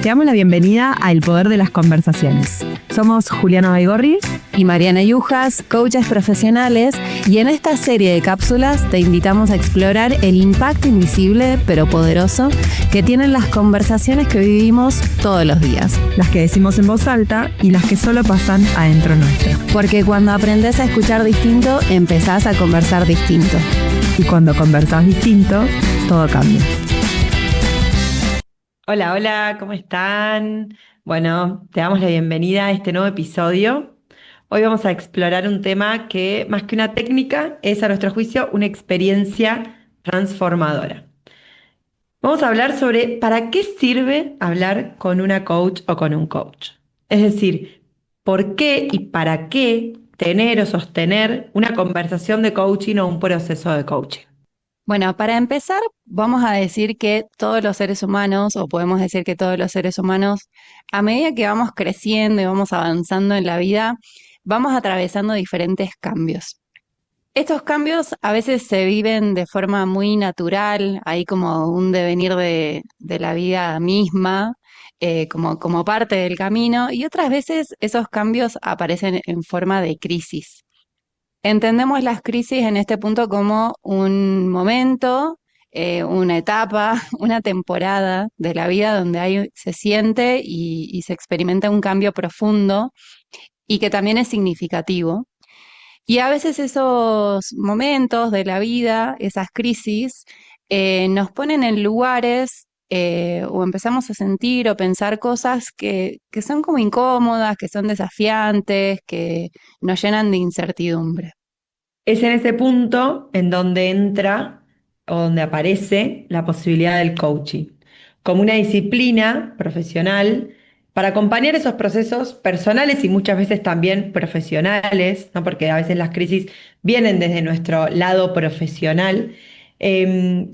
Te damos la bienvenida a El Poder de las Conversaciones. Somos Juliana Baigorri y Mariana Yujas, coaches profesionales, y en esta serie de cápsulas te invitamos a explorar el impacto invisible pero poderoso que tienen las conversaciones que vivimos todos los días. Las que decimos en voz alta y las que solo pasan adentro nuestro. Porque cuando aprendes a escuchar distinto, empezás a conversar distinto. Y cuando conversas distinto, todo cambia. Hola, hola, ¿cómo están? Bueno, te damos la bienvenida a este nuevo episodio. Hoy vamos a explorar un tema que, más que una técnica, es a nuestro juicio una experiencia transformadora. Vamos a hablar sobre para qué sirve hablar con una coach o con un coach. Es decir, por qué y para qué tener o sostener una conversación de coaching o un proceso de coaching. Bueno, para empezar, vamos a decir que todos los seres humanos, o podemos decir que todos los seres humanos, a medida que vamos creciendo y vamos avanzando en la vida, vamos atravesando diferentes cambios. Estos cambios a veces se viven de forma muy natural, hay como un devenir de la vida misma, como parte del camino, y otras veces esos cambios aparecen en forma de crisis. Entendemos las crisis en este punto como un momento, una etapa, una temporada de la vida donde se siente y se experimenta un cambio profundo y que también es significativo. Y a veces esos momentos de la vida, esas crisis, nos ponen en lugares o empezamos a sentir o pensar cosas que son como incómodas, que son desafiantes, que nos llenan de incertidumbre. Es en ese punto en donde entra o donde aparece la posibilidad del coaching, como una disciplina profesional para acompañar esos procesos personales y muchas veces también profesionales, ¿no? Porque a veces las crisis vienen desde nuestro lado profesional,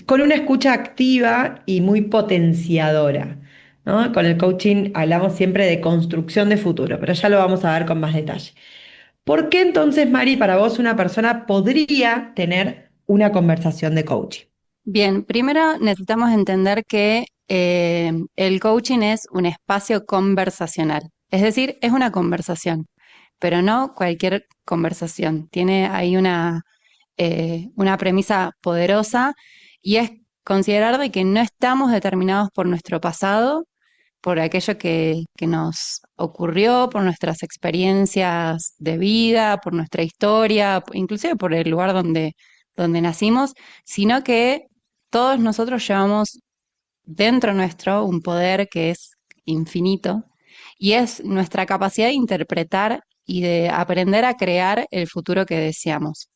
con una escucha activa y muy potenciadora, ¿no? Con el coaching hablamos siempre de construcción de futuro, pero ya lo vamos a ver con más detalle. ¿Por qué entonces, Mari, para vos una persona podría tener una conversación de coaching? Bien, primero necesitamos entender que el coaching es un espacio conversacional, es decir, es una conversación, pero no cualquier conversación. Tiene ahí una premisa poderosa y es considerar de que no estamos determinados por nuestro pasado, por aquello que nos ocurrió, por nuestras experiencias de vida, por nuestra historia, inclusive por el lugar donde nacimos, sino que todos nosotros llevamos dentro nuestro un poder que es infinito y es nuestra capacidad de interpretar y de aprender a crear el futuro que deseamos.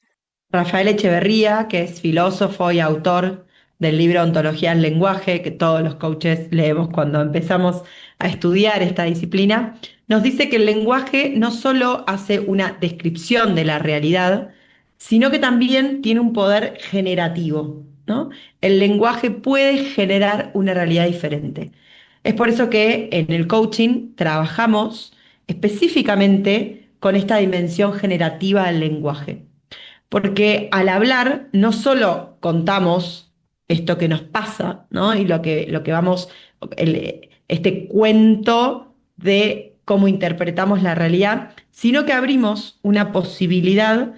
Rafael Echeverría, que es filósofo y autor del libro Ontología del Lenguaje, que todos los coaches leemos cuando empezamos a estudiar esta disciplina, nos dice que el lenguaje no solo hace una descripción de la realidad, sino que también tiene un poder generativo, ¿no? El lenguaje puede generar una realidad diferente. Es por eso que en el coaching trabajamos específicamente con esta dimensión generativa del lenguaje. Porque al hablar no solo contamos esto que nos pasa, ¿no? Y lo que vamos, este cuento de cómo interpretamos la realidad, sino que abrimos una posibilidad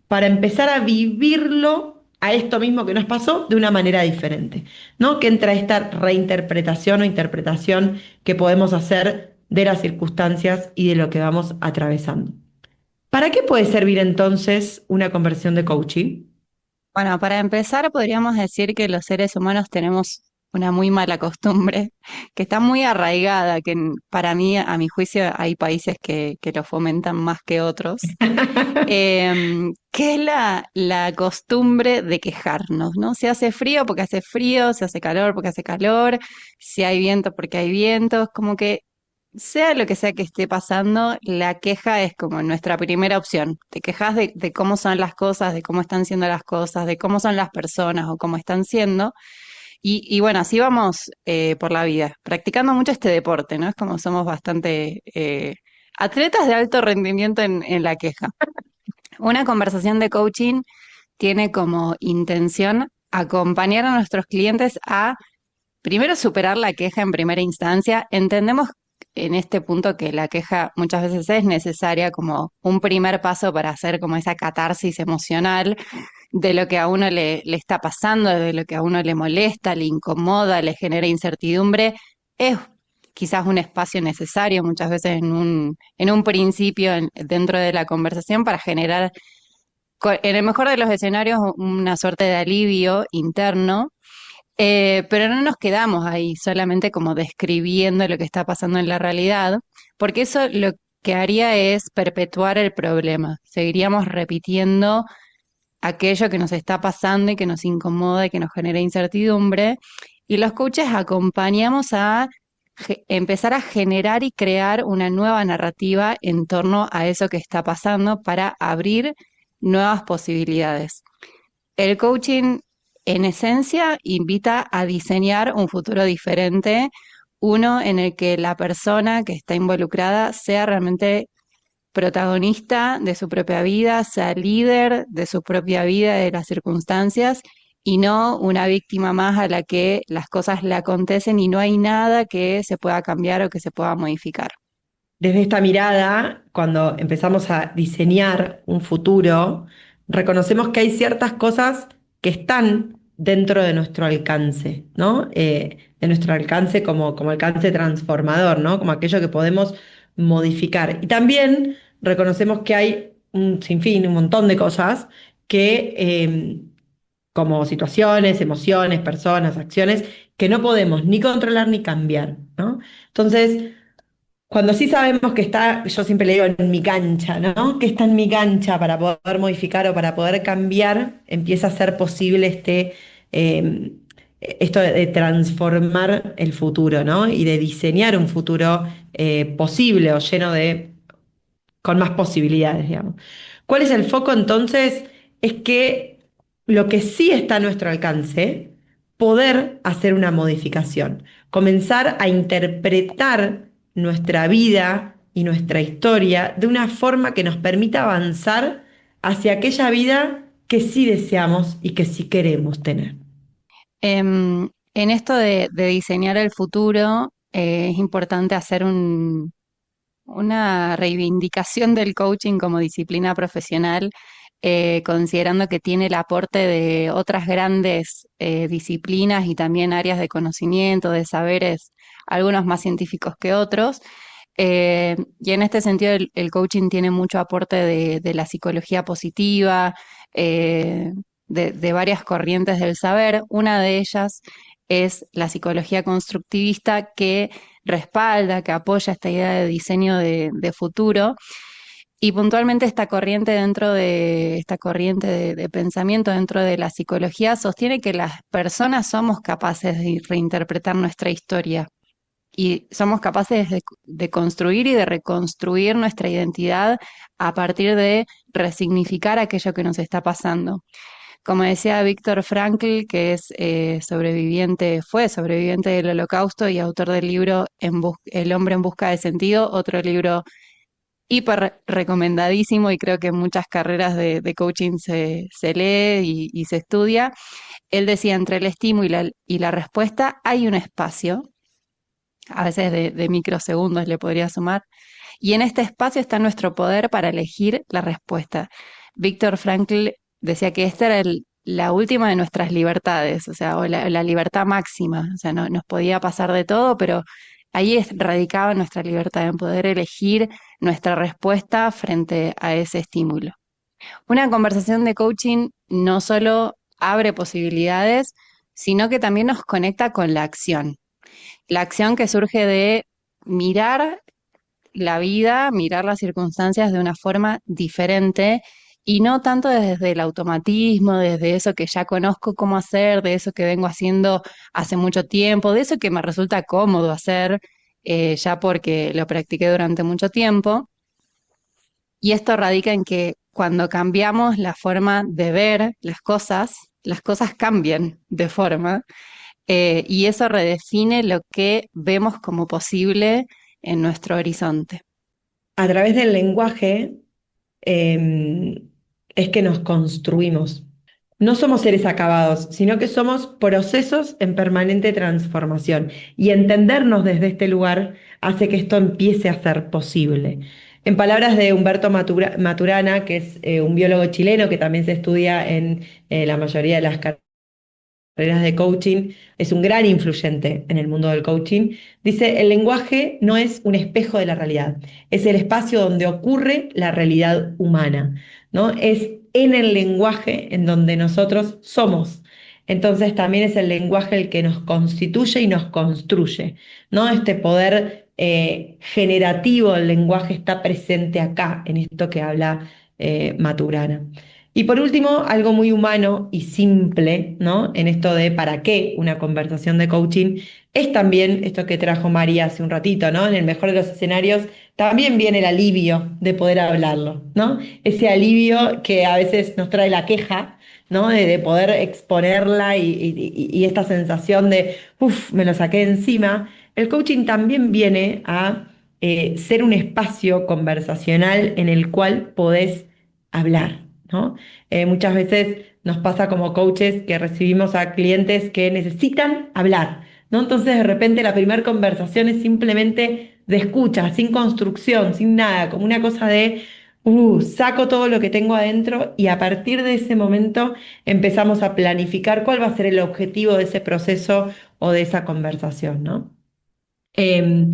para empezar a vivirlo a esto mismo que nos pasó de una manera diferente, ¿no? Que entra esta reinterpretación o interpretación que podemos hacer de las circunstancias y de lo que vamos atravesando. ¿Para qué puede servir entonces una conversión de coaching? Bueno, para empezar, podríamos decir que los seres humanos tenemos una muy mala costumbre, que está muy arraigada, para mí, a mi juicio, hay países que lo fomentan más que otros, que es la costumbre de quejarnos, ¿no? Si hace frío porque hace frío, si hace calor porque hace calor, si hay viento porque hay viento, es como que sea lo que sea que esté pasando, la queja es como nuestra primera opción. Te quejas de cómo son las cosas, de cómo están siendo las cosas, de cómo son las personas o cómo están siendo. Y bueno, así vamos por la vida, practicando mucho este deporte, ¿no? Es como somos bastante atletas de alto rendimiento en la queja. Una conversación de coaching tiene como intención acompañar a nuestros clientes a primero superar la queja en primera instancia. Entendemos en este punto que la queja muchas veces es necesaria como un primer paso para hacer como esa catarsis emocional de lo que a uno le está pasando, de lo que a uno le molesta, le incomoda, le genera incertidumbre. Es quizás un espacio necesario muchas veces en un principio dentro de la conversación para generar, en el mejor de los escenarios, una suerte de alivio interno, pero no nos quedamos ahí solamente como describiendo lo que está pasando en la realidad, porque eso lo que haría es perpetuar el problema. Seguiríamos repitiendo aquello que nos está pasando y que nos incomoda y que nos genera incertidumbre. Y los coaches acompañamos a empezar a generar y crear una nueva narrativa en torno a eso que está pasando para abrir nuevas posibilidades. El coaching, en esencia, invita a diseñar un futuro diferente, uno en el que la persona que está involucrada sea realmente protagonista de su propia vida, sea líder de su propia vida, de las circunstancias, y no una víctima más a la que las cosas le acontecen y no hay nada que se pueda cambiar o que se pueda modificar. Desde esta mirada, cuando empezamos a diseñar un futuro, reconocemos que hay ciertas cosas que están dentro de nuestro alcance, ¿no? De nuestro alcance como alcance transformador, ¿no? Como aquello que podemos modificar. Y también reconocemos que hay un sinfín, un montón de cosas que, como situaciones, emociones, personas, acciones, que no podemos ni controlar ni cambiar, ¿no? Entonces, cuando sí sabemos que está, yo siempre le digo en mi cancha, ¿no? Que está en mi cancha para poder modificar o para poder cambiar, empieza a ser posible eh, esto de transformar el futuro, ¿no? Y de diseñar un futuro posible o lleno con más posibilidades, digamos. ¿Cuál es el foco entonces? Es que lo que sí está a nuestro alcance, poder hacer una modificación, comenzar a interpretar nuestra vida y nuestra historia de una forma que nos permita avanzar hacia aquella vida que sí deseamos y que sí queremos tener. En esto de diseñar el futuro, es importante hacer una reivindicación del coaching como disciplina profesional, considerando que tiene el aporte de otras grandes disciplinas y también áreas de conocimiento, de saberes, algunos más científicos que otros. Y en este sentido, el coaching tiene mucho aporte de la psicología positiva, eh, de varias corrientes del saber. Una de ellas es la psicología constructivista, que respalda, que apoya esta idea de diseño de futuro. Y puntualmente esta corriente de pensamiento dentro de la psicología sostiene que las personas somos capaces de reinterpretar nuestra historia y somos capaces de construir y de reconstruir nuestra identidad a partir de resignificar aquello que nos está pasando. Como decía Viktor Frankl, que es fue sobreviviente del Holocausto y autor del libro El hombre en busca de sentido, otro libro hiper recomendadísimo y creo que en muchas carreras de coaching se lee y se estudia. Él decía, entre el estímulo y la respuesta hay un espacio, a veces de microsegundos le podría sumar, y en este espacio está nuestro poder para elegir la respuesta. Viktor Frankl decía que esta era la última de nuestras libertades, o sea, o la libertad máxima, o sea, no, nos podía pasar de todo, pero ahí radicaba nuestra libertad en poder elegir nuestra respuesta frente a ese estímulo. Una conversación de coaching no solo abre posibilidades, sino que también nos conecta con la acción que surge de mirar la vida, mirar las circunstancias de una forma diferente y no tanto desde el automatismo, desde eso que ya conozco cómo hacer, de eso que vengo haciendo hace mucho tiempo, de eso que me resulta cómodo hacer, ya porque lo practiqué durante mucho tiempo. Y esto radica en que cuando cambiamos la forma de ver las cosas cambian de forma, y eso redefine lo que vemos como posible en nuestro horizonte. A través del lenguaje, es que nos construimos. No somos seres acabados, sino que somos procesos en permanente transformación. Y entendernos desde este lugar hace que esto empiece a ser posible. En palabras de Humberto Maturana, que es un biólogo chileno que también se estudia en la mayoría de las carreras de coaching, es un gran influyente en el mundo del coaching, dice, el lenguaje no es un espejo de la realidad, es el espacio donde ocurre la realidad humana, ¿no? Es en el lenguaje en donde nosotros somos. Entonces también es el lenguaje el que nos constituye y nos construye, ¿no? Este poder generativo del lenguaje está presente acá, en esto que habla Maturana. Y por último, algo muy humano y simple, ¿no? En esto de para qué una conversación de coaching, es también esto que trajo María hace un ratito, ¿no? En el mejor de los escenarios, también viene el alivio de poder hablarlo, ¿no? Ese alivio que a veces nos trae la queja, ¿no? De poder exponerla y esta sensación de, uff, me lo saqué encima. El coaching también viene a ser un espacio conversacional en el cual podés hablar, ¿no? Muchas veces nos pasa como coaches que recibimos a clientes que necesitan hablar, ¿no? Entonces de repente la primera conversación es simplemente de escucha, sin construcción, sin nada, como una cosa de, saco todo lo que tengo adentro y a partir de ese momento empezamos a planificar cuál va a ser el objetivo de ese proceso o de esa conversación, ¿no? Em,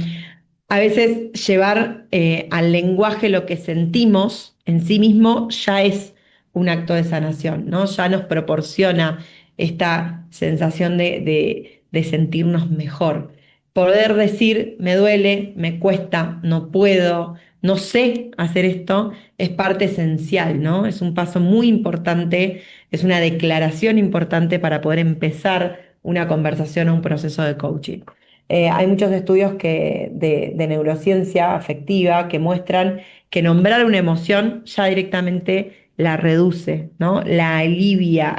a veces llevar al lenguaje lo que sentimos en sí mismo ya es un acto de sanación, ¿no? Ya nos proporciona esta sensación de sentirnos mejor. Poder decir, me duele, me cuesta, no puedo, no sé hacer esto, es parte esencial, ¿no? Es un paso muy importante, es una declaración importante para poder empezar una conversación o un proceso de coaching. Hay muchos estudios de neurociencia afectiva que muestran que nombrar una emoción ya directamente la reduce, ¿no? La alivia,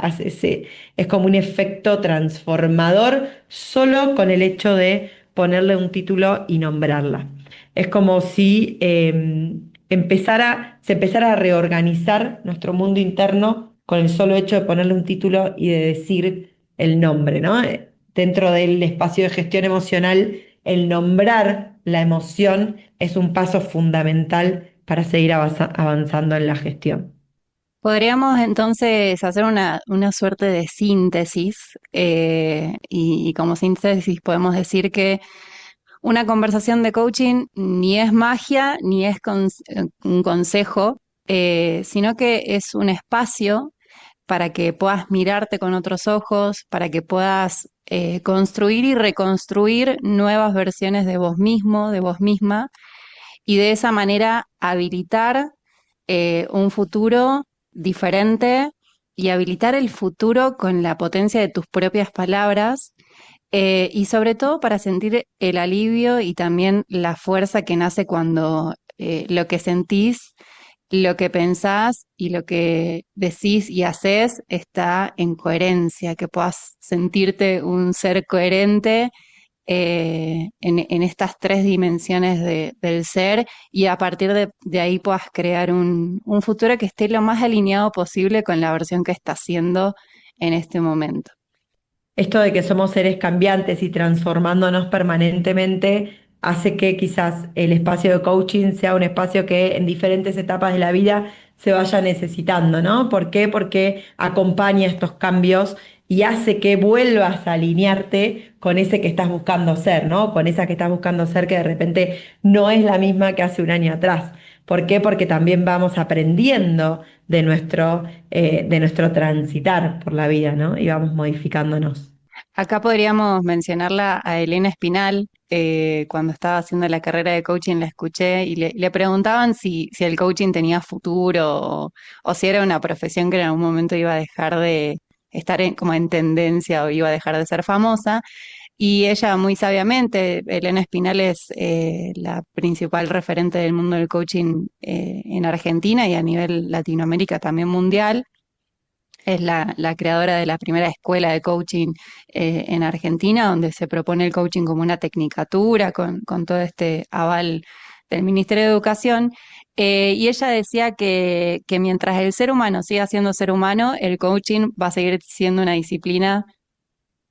es como un efecto transformador solo con el hecho de ponerle un título y nombrarla. Es como si se empezara a reorganizar nuestro mundo interno con el solo hecho de ponerle un título y de decir el nombre, ¿no? Dentro del espacio de gestión emocional, el nombrar la emoción es un paso fundamental para seguir avanzando en la gestión. Podríamos entonces hacer una suerte de síntesis y como síntesis podemos decir que una conversación de coaching ni es magia ni es un consejo, sino que es un espacio para que puedas mirarte con otros ojos, para que puedas construir y reconstruir nuevas versiones de vos mismo, de vos misma, y de esa manera habilitar un futuro diferente y habilitar el futuro con la potencia de tus propias palabras y sobre todo para sentir el alivio y también la fuerza que nace cuando lo que sentís, lo que pensás y lo que decís y haces está en coherencia, que puedas sentirte un ser coherente en estas tres dimensiones del ser y a partir de ahí puedas crear un futuro que esté lo más alineado posible con la versión que estás haciendo en este momento. Esto de que somos seres cambiantes y transformándonos permanentemente hace que quizás el espacio de coaching sea un espacio que en diferentes etapas de la vida se vaya necesitando, ¿no? ¿Por qué? Porque acompaña estos cambios y hace que vuelvas a alinearte con ese que estás buscando ser, ¿no? Con esa que estás buscando ser que de repente no es la misma que hace un año atrás. ¿Por qué? Porque también vamos aprendiendo de nuestro transitar por la vida, ¿no? Y vamos modificándonos. Acá podríamos mencionarla a Elena Espinal. Cuando estaba haciendo la carrera de coaching la escuché y le preguntaban si el coaching tenía futuro o si era una profesión que en algún momento iba a dejar de estar como en tendencia o iba a dejar de ser famosa. Y ella muy sabiamente, Elena Espinal es la principal referente del mundo del coaching en Argentina y a nivel Latinoamérica también mundial. Es la creadora de la primera escuela de coaching en Argentina, donde se propone el coaching como una tecnicatura con todo este aval del Ministerio de Educación, y ella decía que mientras el ser humano siga siendo ser humano, el coaching va a seguir siendo una disciplina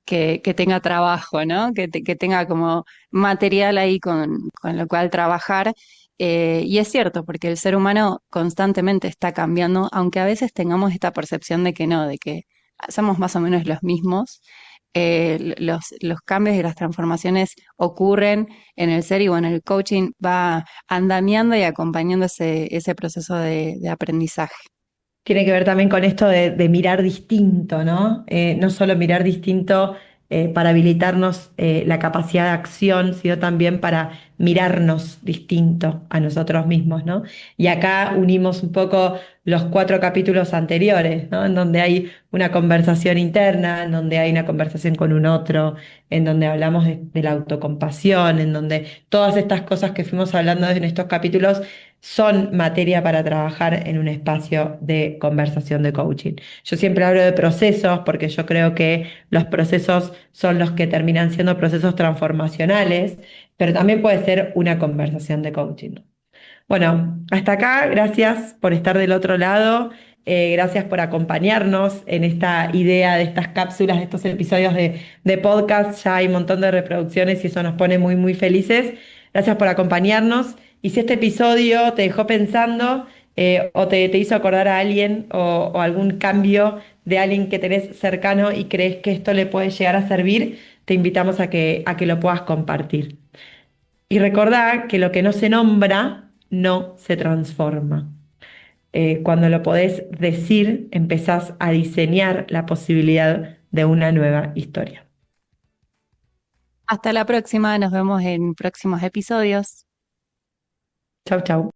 que tenga trabajo, ¿no? Que tenga como material ahí con lo cual trabajar. Y es cierto, porque el ser humano constantemente está cambiando, aunque a veces tengamos esta percepción de que no, de que somos más o menos los mismos. Los cambios y las transformaciones ocurren en el ser y bueno, el coaching va andamiando y acompañando ese proceso de aprendizaje. Tiene que ver también con esto de mirar distinto, ¿no? No solo mirar distinto para habilitarnos la capacidad de acción, sino también para mirarnos distinto a nosotros mismos, ¿no? Y acá unimos un poco los 4 capítulos anteriores, ¿no? En donde hay una conversación interna, en donde hay una conversación con un otro, en donde hablamos de la autocompasión, en donde todas estas cosas que fuimos hablando en estos capítulos son materia para trabajar en un espacio de conversación de coaching. Yo siempre hablo de procesos porque yo creo que los procesos son los que terminan siendo procesos transformacionales, pero también puede ser una conversación de coaching. Bueno, hasta acá, gracias por estar del otro lado, gracias por acompañarnos en esta idea de estas cápsulas, de estos episodios de podcast. Ya hay un montón de reproducciones y eso nos pone muy, muy felices. Gracias por acompañarnos. Y si este episodio te dejó pensando o te hizo acordar a alguien o algún cambio de alguien que tenés cercano y crees que esto le puede llegar a servir, te invitamos a que lo puedas compartir. Y recordá que lo que no se nombra no se transforma. Cuando lo podés decir, empezás a diseñar la posibilidad de una nueva historia. Hasta la próxima, nos vemos en próximos episodios. Chau, chau.